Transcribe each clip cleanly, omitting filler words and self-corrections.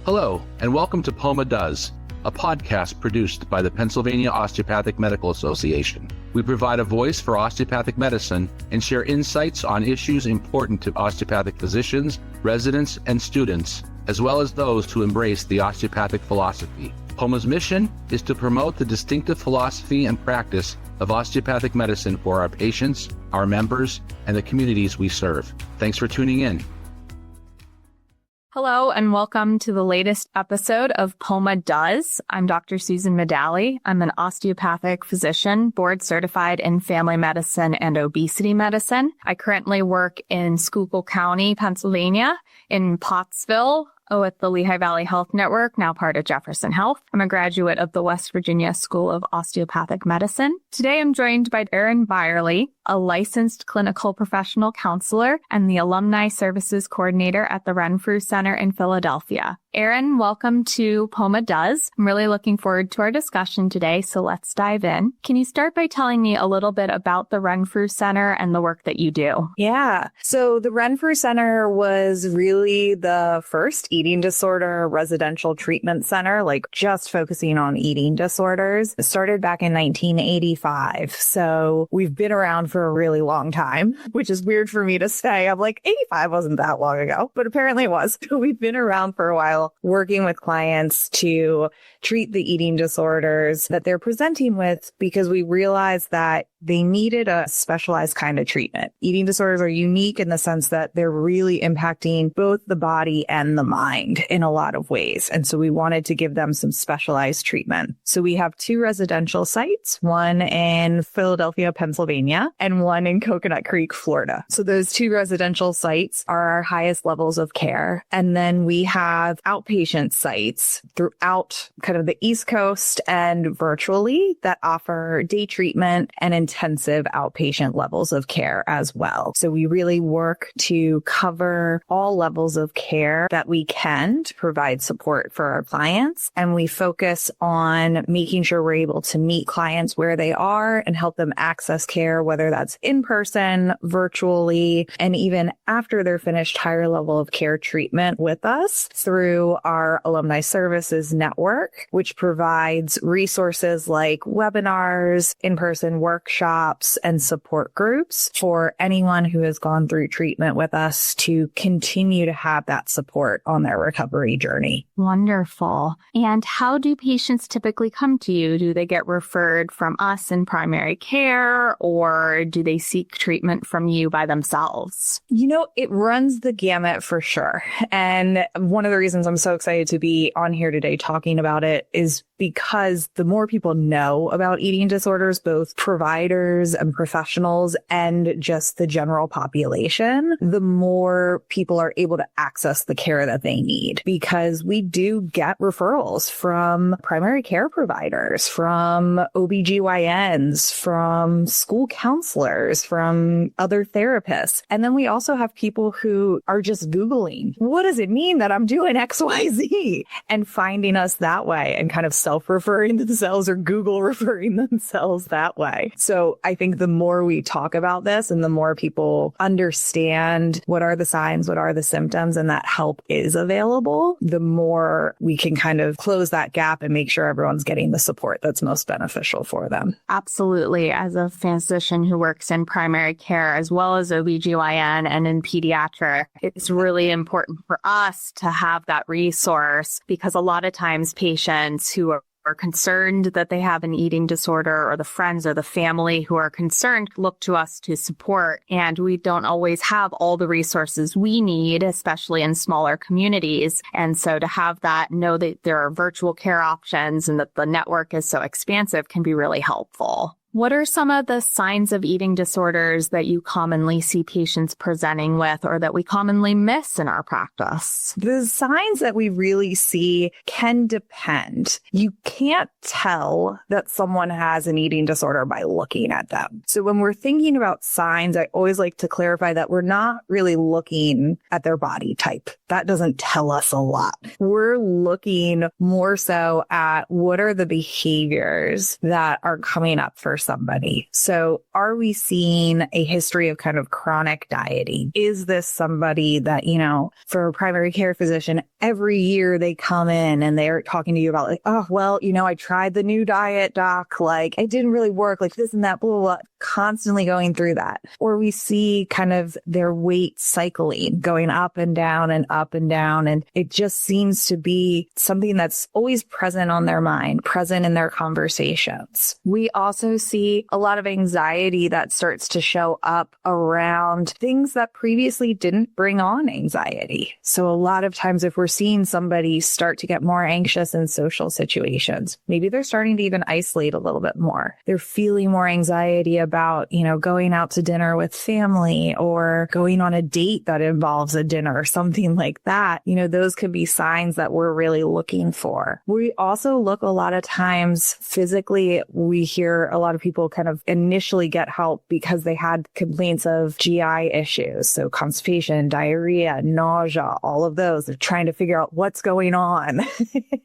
Hello, and welcome to POMA Does, a podcast produced by the Pennsylvania Osteopathic Medical Association. We provide a voice for osteopathic medicine and share insights on issues important to osteopathic physicians, residents, and students, as well as those who embrace the osteopathic philosophy. POMA's mission is to promote the distinctive philosophy and practice of osteopathic medicine for our patients, our members, and the communities we serve. Thanks for tuning in. Hello, and welcome to the latest episode of POMA Does. I'm Dr. Susan Medalie. I'm an osteopathic physician, board certified in family medicine and obesity medicine. I currently work in Schuylkill County, Pennsylvania, in Pottsville, at the Lehigh Valley Health Network, now part of Jefferson Health. I'm a graduate of the West Virginia School of Osteopathic Medicine. Today, I'm joined by Erin Birely, a licensed clinical professional counselor and the Alumni Services Coordinator at the Renfrew Center in Philadelphia. Erin, welcome to POMA Does. I'm really looking forward to our discussion today, so let's dive in. Can you start by telling me a little bit about the Renfrew Center and the work that you do? Yeah. So the Renfrew Center was really the first eating disorder residential treatment center, like just focusing on eating disorders. It started back in 1985. So we've been around for a really long time, which is weird for me to say. I'm like, 85 wasn't that long ago, but apparently it was. So we've been around for a while, working with clients to treat the eating disorders that they're presenting with, because we realized that they needed a specialized kind of treatment. Eating disorders are unique in the sense that they're really impacting both the body and the mind in a lot of ways. And so we wanted to give them some specialized treatment. So we have two residential sites, one in Philadelphia, Pennsylvania, and one in Coconut Creek, Florida. So those two residential sites are our highest levels of care. And then we have outpatient sites throughout kind of the East Coast and virtually that offer day treatment and intensive outpatient levels of care as well. So we really work to cover all levels of care that we can to provide support for our clients. And we focus on making sure we're able to meet clients where they are and help them access care, whether that's in person, virtually, and even after they're finished higher level of care treatment with us through our Alumni Services Network, which provides resources like webinars, in-person workshops, and support groups for anyone who has gone through treatment with us to continue to have that support on their recovery journey. Wonderful. And how do patients typically come to you? Do they get referred from us in primary care, or do they seek treatment from you by themselves? You know, it runs the gamut for sure. And one of the reasons I'm so excited to be on here today talking about it is because the more people know about eating disorders, both providers and professionals and just the general population, the more people are able to access the care that they need. Because we do get referrals from primary care providers, from OBGYNs, from school counselors, from other therapists. And then we also have people who are just Googling, what does it mean that I'm doing XYZ? And finding us that way and kind of self-referring themselves or Google referring themselves that way. So I think the more we talk about this and the more people understand what are the signs, what are the symptoms, and that help is available, the more we can kind of close that gap and make sure everyone's getting the support that's most beneficial for them. Absolutely. As a physician who works in primary care as well as OBGYN and in pediatric, it's really important for us to have that resource, because a lot of times patients who are concerned that they have an eating disorder, or the friends or the family who are concerned, look to us to support. And we don't always have all the resources we need, especially in smaller communities. And so to have that, know that there are virtual care options and that the network is so expansive can be really helpful. What are some of the signs of eating disorders that you commonly see patients presenting with, or that we commonly miss in our practice? The signs that we really see can depend. You can't tell that someone has an eating disorder by looking at them. So when we're thinking about signs, I always like to clarify that we're not really looking at their body type. That doesn't tell us a lot. We're looking more so at what are the behaviors that are coming up for somebody. So are we seeing a history of kind of chronic dieting? Is this somebody that, for a primary care physician, every year they come in and they're talking to you about like, oh, well, I tried the new diet, doc, like it didn't really work, like this and that, blah, blah, blah, constantly going through that. Or we see kind of their weight cycling, going up and down and up and down. And it just seems to be something that's always present on their mind, present in their conversations. We also see a lot of anxiety that starts to show up around things that previously didn't bring on anxiety. So a lot of times if we're seeing somebody start to get more anxious in social situations, maybe they're starting to even isolate a little bit more. They're feeling more anxiety about, going out to dinner with family or going on a date that involves a dinner or something like that. Those could be signs that we're really looking for. We also look a lot of times physically. We hear a lot of people kind of initially get help because they had complaints of GI issues. So constipation, diarrhea, nausea, all of those. They're trying to figure out what's going on.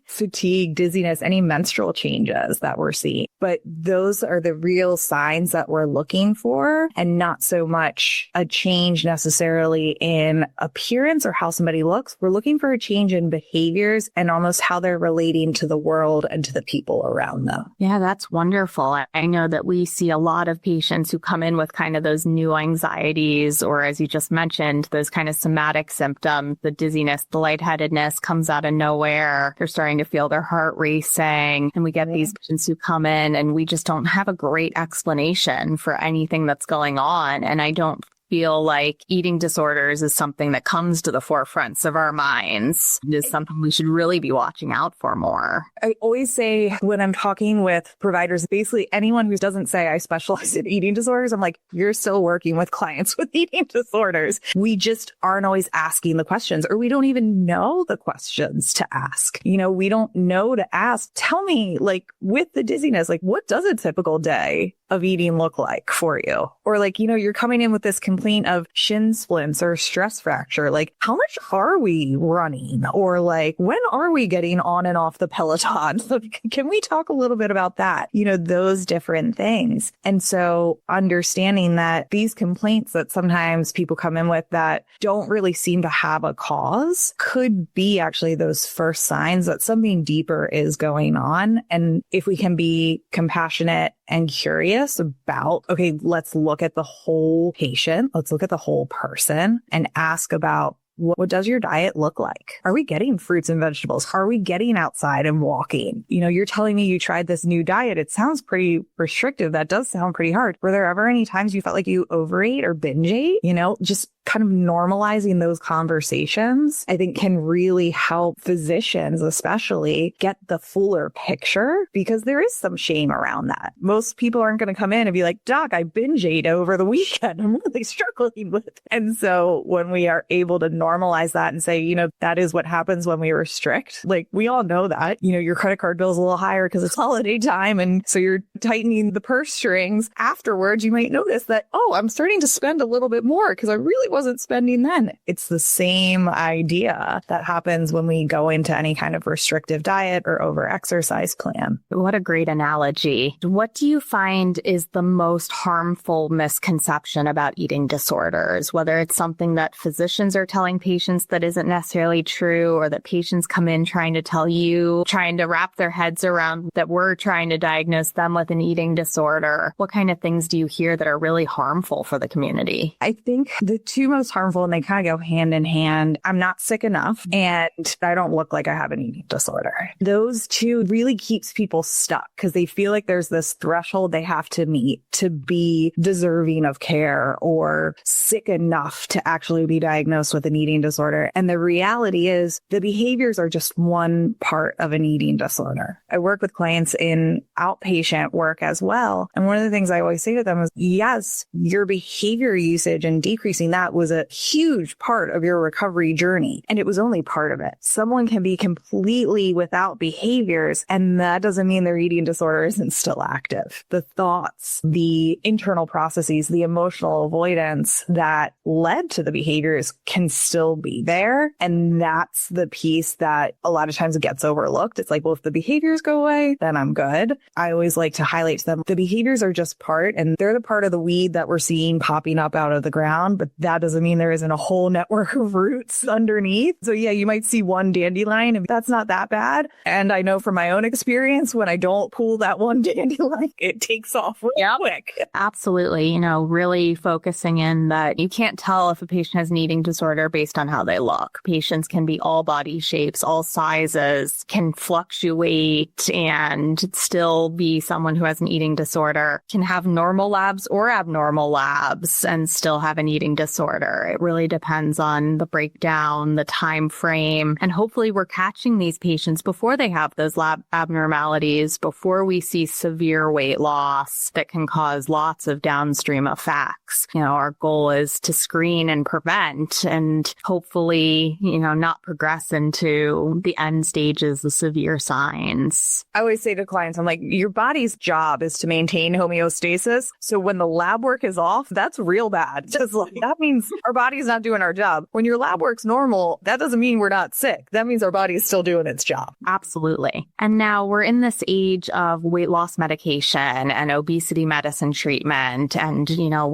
Fatigue, dizziness, any menstrual changes that we're seeing. But those are the real signs that we're looking for, and not so much a change necessarily in appearance or how somebody looks. We're looking for a change in behaviors and almost how they're relating to the world and to the people around them. Yeah, that's wonderful. I know that we see a lot of patients who come in with kind of those new anxieties, or as you just mentioned, those kind of somatic symptoms, the dizziness, the lightheadedness comes out of nowhere. They're starting to feel their heart racing. And we get these patients who come in and we just don't have a great explanation for anything that's going on. And I don't feel like eating disorders is something that comes to the forefronts of our minds. It is something we should really be watching out for more. I always say when I'm talking with providers, basically anyone who doesn't say I specialize in eating disorders, I'm like, you're still working with clients with eating disorders. We just aren't always asking the questions, or we don't even know the questions to ask. We don't know to ask. Tell me, like with the dizziness, like what does a typical day of eating look like for you? Or like, you're coming in with this complaint of shin splints or stress fracture. Like, how much are we running? Or like, when are we getting on and off the Peloton? So can we talk a little bit about that? Those different things. And so understanding that these complaints that sometimes people come in with that don't really seem to have a cause could be actually those first signs that something deeper is going on. And if we can be compassionate and curious about, okay, let's look at the whole patient. Let's look at the whole person and ask about, what does your diet look like? Are we getting fruits and vegetables? Are we getting outside and walking? You're telling me you tried this new diet. It sounds pretty restrictive. That does sound pretty hard. Were there ever any times you felt like you overate or binge ate? Just kind of normalizing those conversations, I think can really help physicians, especially, get the fuller picture, because there is some shame around that. Most people aren't going to come in and be like, doc, I binge ate over the weekend. I'm really struggling with it. And so when we are able to normalize that and say, that is what happens when we restrict, like we all know that, your credit card bill is a little higher because it's holiday time. And so you're tightening the purse strings. Afterwards, you might notice that, oh, I'm starting to spend a little bit more because I really wasn't spending then. It's the same idea that happens when we go into any kind of restrictive diet or over exercise plan. What a great analogy. What do you find is the most harmful misconception about eating disorders? Whether it's something that physicians are telling patients that isn't necessarily true, or that patients come in trying to tell you, trying to wrap their heads around that we're trying to diagnose them with an eating disorder. What kind of things do you hear that are really harmful for the community? I think the two most harmful, and they kind of go hand in hand, I'm not sick enough and I don't look like I have an eating disorder. Those two really keeps people stuck because they feel like there's this threshold they have to meet to be deserving of care or sick enough to actually be diagnosed with an eating disorder. And the reality is the behaviors are just one part of an eating disorder. I work with clients in outpatient work as well. And one of the things I always say to them is, yes, your behavior usage and decreasing that was a huge part of your recovery journey. And it was only part of it. Someone can be completely without behaviors, and that doesn't mean their eating disorder isn't still active. The thoughts, the internal processes, the emotional avoidance that led to the behaviors can still still be there. And that's the piece that a lot of times gets overlooked. It's like, well, if the behaviors go away, then I'm good. I always like to highlight to them, the behaviors are just part, and they're the part of the weed that we're seeing popping up out of the ground, but that doesn't mean there isn't a whole network of roots underneath. So yeah, you might see one dandelion, and that's not that bad. And I know from my own experience, when I don't pull that one dandelion, it takes off real quick. Absolutely. Really focusing in that you can't tell if a patient has an eating disorder based on how they look. Patients can be all body shapes, all sizes, can fluctuate and still be someone who has an eating disorder, can have normal labs or abnormal labs and still have an eating disorder. It really depends on the breakdown, the time frame, and hopefully we're catching these patients before they have those lab abnormalities, before we see severe weight loss that can cause lots of downstream effects. Our goal is to screen and prevent and hopefully, not progress into the end stages, the severe signs. I always say to clients, I'm like, your body's job is to maintain homeostasis. So when the lab work is off, that's real bad. Just like that means our body's not doing our job. When your lab work's normal, that doesn't mean we're not sick. That means our body is still doing its job. Absolutely. And now we're in this age of weight loss medication and obesity medicine treatment. And,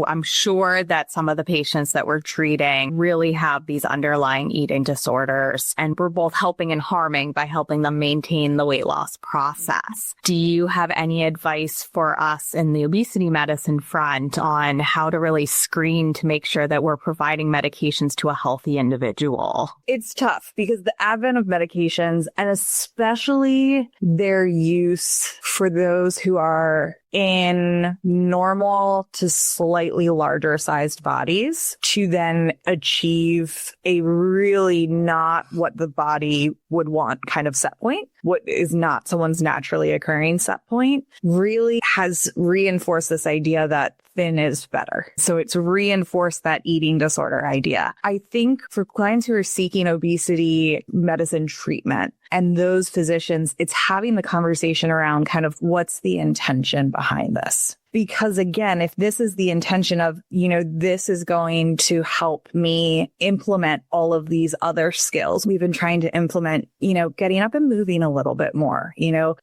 I'm sure that some of the patients that we're treating really have these underlying eating disorders. And we're both helping and harming by helping them maintain the weight loss process. Do you have any advice for us in the obesity medicine front on how to really screen to make sure that we're providing medications to a healthy individual? It's tough because the advent of medications, and especially their use for those who are in normal to slightly larger sized bodies to then achieve a really not what the body would want kind of set point, what is not someone's naturally occurring set point, really has reinforced this idea that thin is better. So it's reinforced that eating disorder idea. I think for clients who are seeking obesity medicine treatment and those physicians, it's having the conversation around kind of what's the intention behind this. Because again, if this is the intention of, this is going to help me implement all of these other skills we've been trying to implement, getting up and moving a little bit more,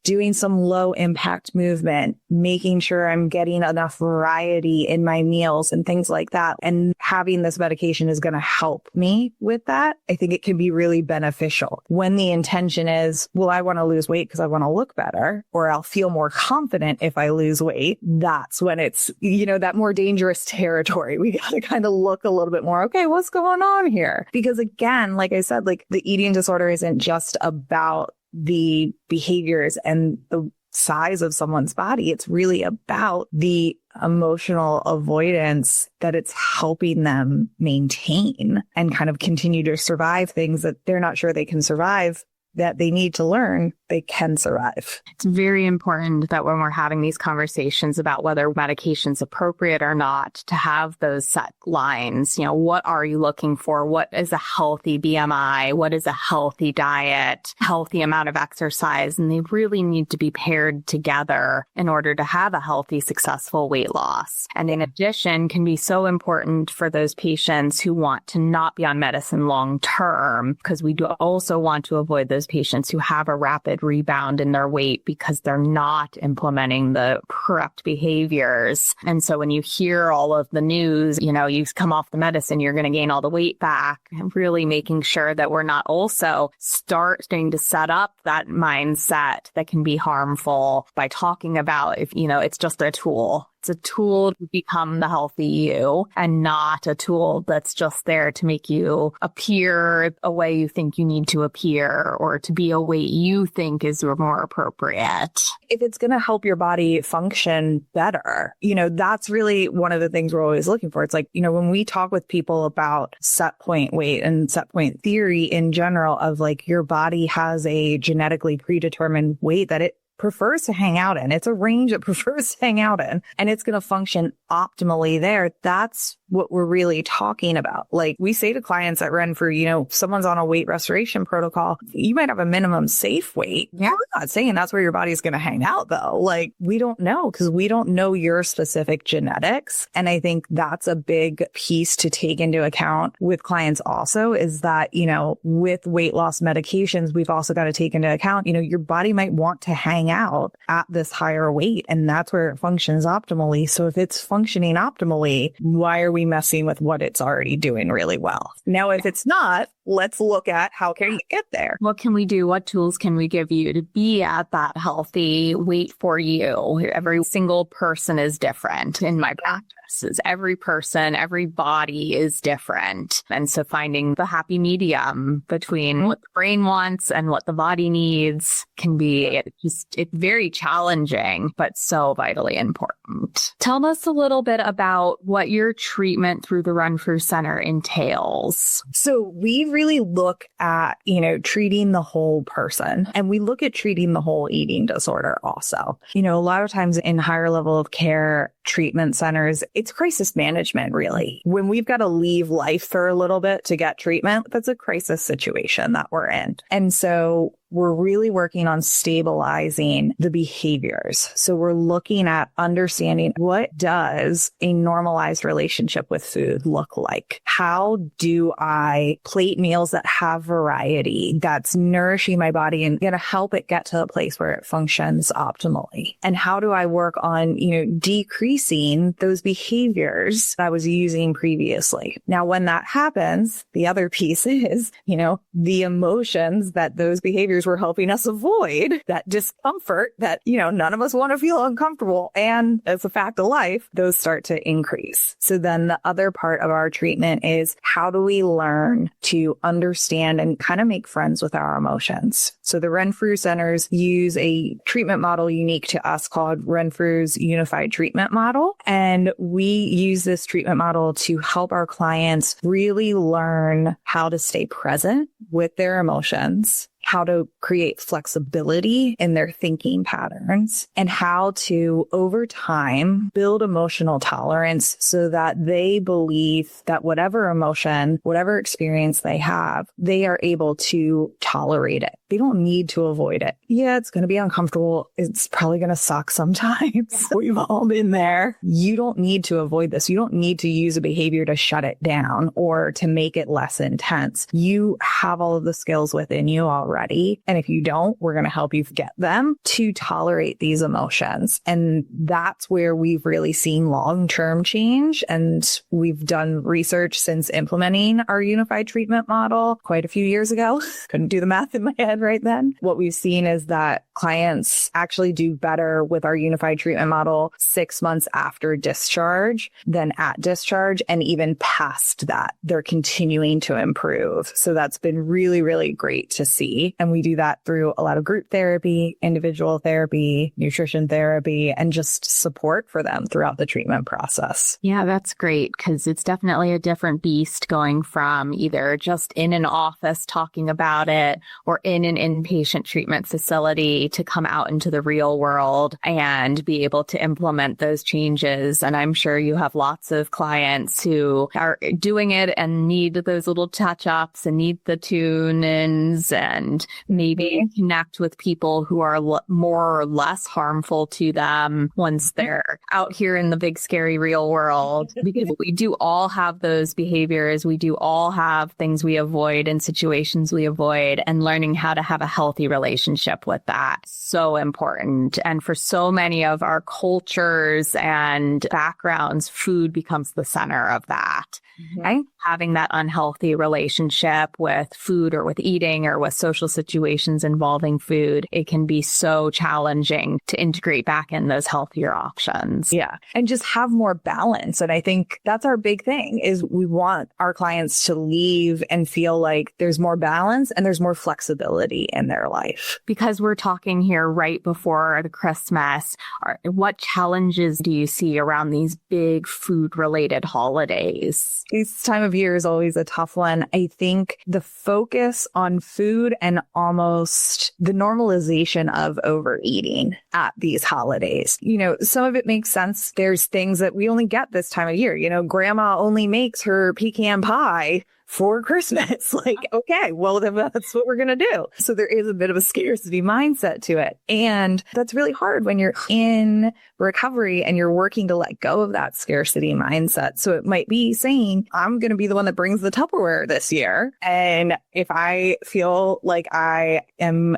doing some low impact movement, making sure I'm getting enough variety in my meals and things like that. And having this medication is going to help me with that. I think it can be really beneficial when the intention is, well, I want to lose weight because I want to look better, or I'll feel more confident if I lose weight. That's when it's, that more dangerous territory. We got to kind of look a little bit more, okay, what's going on here? Because again, like I said, like the eating disorder isn't just about the behaviors and the size of someone's body. It's really about the emotional avoidance that it's helping them maintain and kind of continue to survive things that they're not sure they can survive, that they need to learn they can survive. It's very important that when we're having these conversations about whether medication's appropriate or not, to have those set lines. What are you looking for? What is a healthy BMI? What is a healthy diet? Healthy amount of exercise? And they really need to be paired together in order to have a healthy, successful weight loss. And in addition, can be so important for those patients who want to not be on medicine long term, because we do also want to avoid those patients who have a rapid rebound in their weight because they're not implementing the correct behaviors. And so when you hear all of the news, you've come off the medicine, you're going to gain all the weight back, and really making sure that we're not also starting to set up that mindset that can be harmful by talking about if, it's just a tool. It's a tool to become the healthy you, and not a tool that's just there to make you appear a way you think you need to appear, or to be a weight you think is more appropriate. If it's going to help your body function better, that's really one of the things we're always looking for. It's like, when we talk with people about set point weight and set point theory in general, of like your body has a genetically predetermined weight that it prefers to hang out in. It's a range it prefers to hang out in, and it's going to function optimally there. That's what we're really talking about. Like we say to clients at Renfrew, you know, if someone's on a weight restoration protocol, you might have a minimum safe weight. Yeah. We're not saying that's where your body's going to hang out though. Like we don't know because we don't know your specific genetics. And I think that's a big piece to take into account with clients also is that, you know, with weight loss medications, we've also got to take into account, you know, your body might want to hang out at this higher weight and that's where it functions optimally. So if it's functioning optimally, why are we messing with what it's already doing really well? Now, if it's not, let's look at how can you get there? What can we do? What tools can we give you to be at that healthy weight for you? Every single person is different in my practice. Every person, every body is different. And so finding the happy medium between what the brain wants and what the body needs can be it's very challenging, but so vitally important. Tell us a little bit about what your treatment through the Renfrew Center entails. So we really look at, you know, treating the whole person and we look at treating the whole eating disorder also. You know, a lot of times in higher level of care treatment centers, it's crisis management, really. When we've got to leave life for a little bit to get treatment, that's a crisis situation that we're in. And so we're really working on stabilizing the behaviors. So we're looking at understanding what does a normalized relationship with food look like? How do I plate meals that have variety, that's nourishing my body and going to help it get to a place where it functions optimally? And how do I work on, you know, decreasing those behaviors that I was using previously? Now, when that happens, the other piece is, you know, the emotions that those behaviors were helping us avoid, that discomfort that, you know, none of us want to feel uncomfortable. And as a fact of life, those start to increase. So then the other part of our treatment is how do we learn to understand and kind of make friends with our emotions? So the Renfrew Centers use a treatment model unique to us called Renfrew's Unified Treatment Model. And we use this treatment model to help our clients really learn how to stay present with their emotions, how to create flexibility in their thinking patterns, and how to, over time, build emotional tolerance so that they believe that whatever emotion, whatever experience they have, they are able to tolerate it. They don't need to avoid it. Yeah, it's going to be uncomfortable. It's probably going to suck sometimes. We've all been there. You don't need to avoid this. You don't need to use a behavior to shut it down or to make it less intense. You have all of the skills within you already. And if you don't, we're going to help you get them to tolerate these emotions. And that's where we've really seen long-term change. And we've done research since implementing our unified treatment model quite a few years ago. Couldn't do the math in my head right then. What we've seen is that clients actually do better with our unified treatment model 6 months after discharge than at discharge. And even past that, they're continuing to improve. So that's been really, really great to see. And we do that through a lot of group therapy, individual therapy, nutrition therapy, and just support for them throughout the treatment process. Yeah, that's great because it's definitely a different beast going from either just in an office talking about it or in an inpatient treatment facility to come out into the real world and be able to implement those changes. And I'm sure you have lots of clients who are doing it and need those little touch-ups and need the tune-ins and maybe connect with people who are more or less harmful to them once they're out here in the big, scary real world. Because we do all have those behaviors. We do all have things we avoid and situations we avoid, and learning how to have a healthy relationship with that. So important. And for so many of our cultures and backgrounds, food becomes the center of that. Right? Having that unhealthy relationship with food or with eating or with social situations involving food, it can be so challenging to integrate back in those healthier options. Yeah. And just have more balance. And I think that's our big thing is we want our clients to leave and feel like there's more balance and there's more flexibility in their life. Because we're talking talking here right before the Christmas. What challenges do you see around these big food-related holidays? This time of year is always a tough one. I think the focus on food and almost the normalization of overeating at these holidays. Some of it makes sense. There's things that we only get this time of year. Grandma only makes her pecan pie for Christmas. Okay, well, then that's what we're going to do. So there is a bit of a scarcity mindset to it. And that's really hard when you're in recovery and you're working to let go of that scarcity mindset. So it might be saying, I'm going to be the one that brings the Tupperware this year. And if I feel like I am,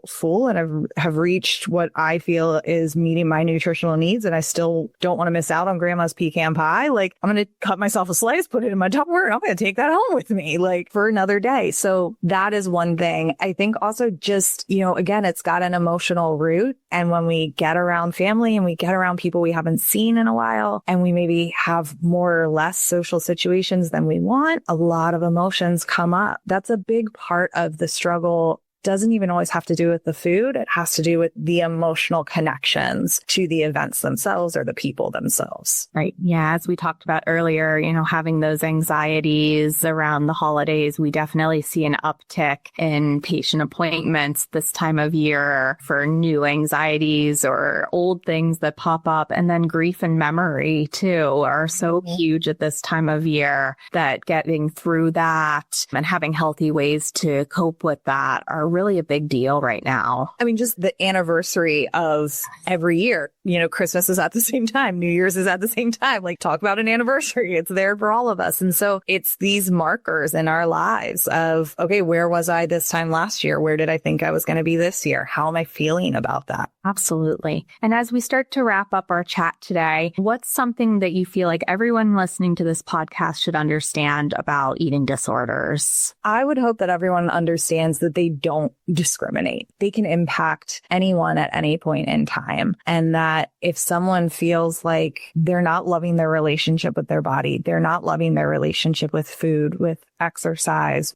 full and have reached what I feel is meeting my nutritional needs, and I still don't want to miss out on grandma's pecan pie, I'm going to cut myself a slice, put it in my Tupperware, and I'm going to take that home with me for another day. So that is one thing. I think also just, again, it's got an emotional root. And when we get around family and we get around people we haven't seen in a while, and we maybe have more or less social situations than we want, a lot of emotions come up. That's a big part of the struggle. Doesn't even always have to do with the food. It has to do with the emotional connections to the events themselves or the people themselves. Right. Yeah. As we talked about earlier, having those anxieties around the holidays, we definitely see an uptick in patient appointments this time of year for new anxieties or old things that pop up. And then grief and memory too are so huge at this time of year, that getting through that and having healthy ways to cope with that are really a big deal right now. I mean, just the anniversary of every year, Christmas is at the same time. New Year's is at the same time. Talk about an anniversary. It's there for all of us. And so it's these markers in our lives of, okay, where was I this time last year? Where did I think I was going to be this year? How am I feeling about that? Absolutely. And as we start to wrap up our chat today, what's something that you feel like everyone listening to this podcast should understand about eating disorders? I would hope that everyone understands that they don't discriminate. They can impact anyone at any point in time. And that if someone feels like they're not loving their relationship with their body, they're not loving their relationship with food, with exercise,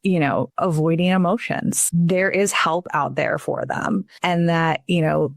avoiding emotions, there is help out there for them, and that,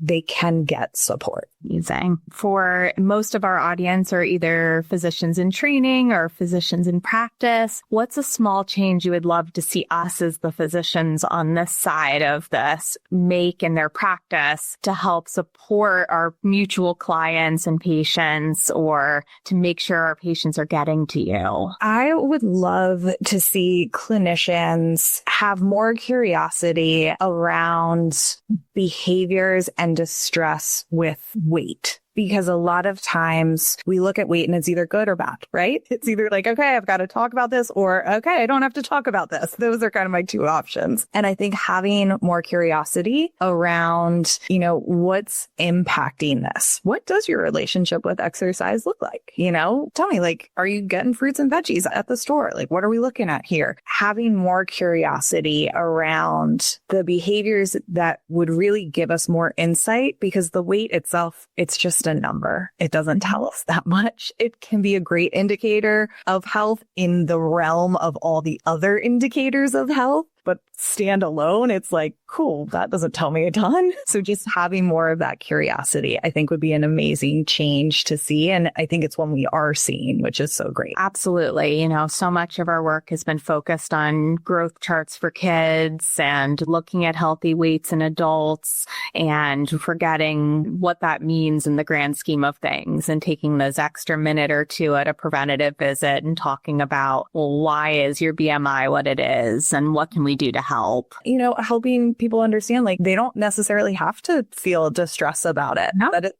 they can get support. Amazing. For most of our audience are either physicians in training or physicians in practice. What's a small change you would love to see us as the physicians on this side of this make in their practice to help support our mutual clients and patients, or to make sure our patients are getting to you? I would love to see clinicians have more curiosity around behaviors and distress with weight. Because a lot of times we look at weight and it's either good or bad, right? It's either okay, I've got to talk about this, or okay, I don't have to talk about this. Those are kind of my two options. And I think having more curiosity around, what's impacting this? What does your relationship with exercise look like? Tell me, are you getting fruits and veggies at the store? What are we looking at here? Having more curiosity around the behaviors that would really give us more insight, because the weight itself, it's just a number. It doesn't tell us that much. It can be a great indicator of health in the realm of all the other indicators of health, but standalone, it's cool, that doesn't tell me a ton. So just having more of that curiosity, I think, would be an amazing change to see. And I think it's one we are seeing, which is so great. Absolutely. So much of our work has been focused on growth charts for kids and looking at healthy weights in adults and forgetting what that means in the grand scheme of things, and taking those extra minute or two at a preventative visit and talking about, well, why is your BMI what it is, and what can we do to help? Helping people understand, they don't necessarily have to feel distress about it. No. That it's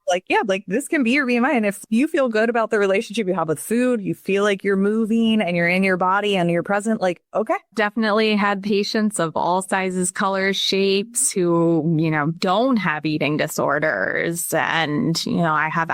this can be your BMI. And if you feel good about the relationship you have with food, you feel like you're moving and you're in your body and you're present, okay. Definitely had patients of all sizes, colors, shapes who, don't have eating disorders. And, I have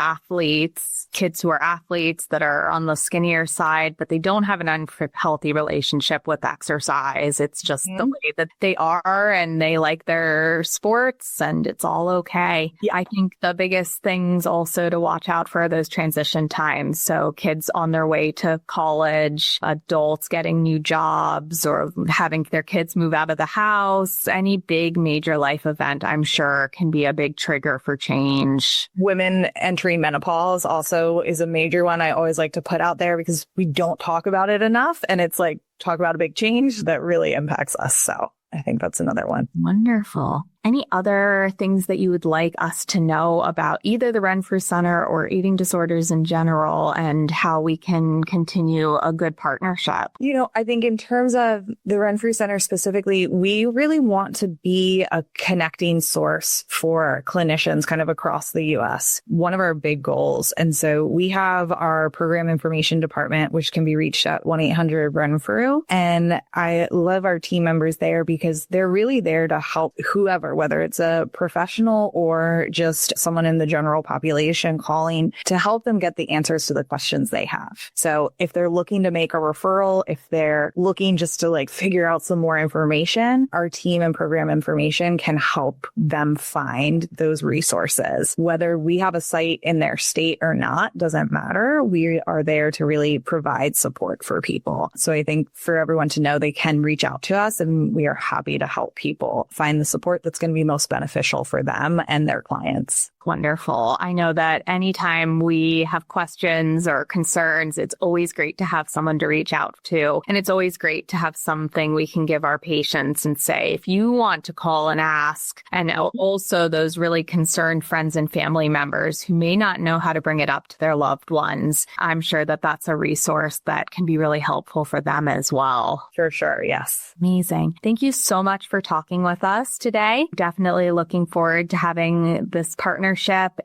kids who are athletes that are on the skinnier side, but they don't have an unhealthy relationship with exercise. It's just just the way that they are and they like their sports and it's all okay. I think the biggest things also to watch out for are those transition times. So kids on their way to college, adults getting new jobs or having their kids move out of the house, any big major life event, I'm sure can be a big trigger for change. Women entering menopause also is a major one I always like to put out there because we don't talk about it enough. And it's like, talk about a big change that really impacts us. So I think that's another one. Wonderful. Any other things that you would like us to know about either the Renfrew Center or eating disorders in general and how we can continue a good partnership? You know, I think in terms of the Renfrew Center specifically, we really want to be a connecting source for clinicians kind of across the U.S. One of our big goals. And so we have our program information department, which can be reached at 1-800-RENFREW. And I love our team members there because they're really there to help whoever, whether it's a professional or just someone in the general population calling to help them get the answers to the questions they have. So if they're looking to make a referral, if they're looking just to like figure out some more information, our team and program information can help them find those resources. Whether we have a site in their state or not, doesn't matter. We are there to really provide support for people. So I think for everyone to know they can reach out to us and we are happy to help people find the support that's going to be most beneficial for them and their clients. Wonderful. I know that anytime we have questions or concerns, it's always great to have someone to reach out to. And it's always great to have something we can give our patients and say, if you want to call and ask, and also those really concerned friends and family members who may not know how to bring it up to their loved ones, I'm sure that that's a resource that can be really helpful for them as well. For sure. Yes. Amazing. Thank you so much for talking with us today. Definitely looking forward to having this partnership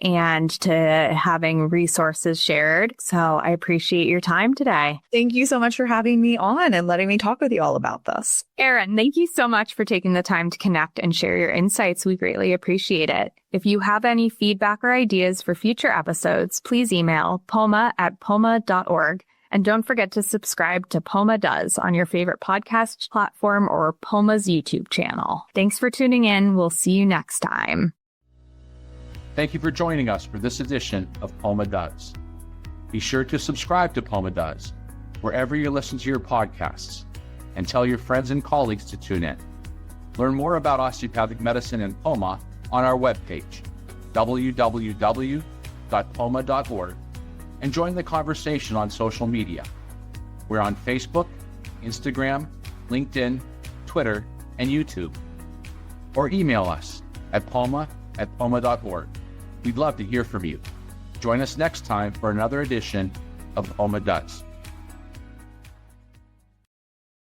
and to having resources shared. So I appreciate your time today. Thank you so much for having me on and letting me talk with you all about this. Erin, thank you so much for taking the time to connect and share your insights. We greatly appreciate it. If you have any feedback or ideas for future episodes, please email POMA@POMA.org. And don't forget to subscribe to POMA Does on your favorite podcast platform or POMA's YouTube channel. Thanks for tuning in. We'll see you next time. Thank you for joining us for this edition of POMA Does. Be sure to subscribe to POMA Does wherever you listen to your podcasts and tell your friends and colleagues to tune in. Learn more about osteopathic medicine and POMA on our webpage, www.poma.org, and join the conversation on social media. We're on Facebook, Instagram, LinkedIn, Twitter, and YouTube. Or email us at poma@poma.org. We'd love to hear from you. Join us next time for another edition of POMA Does.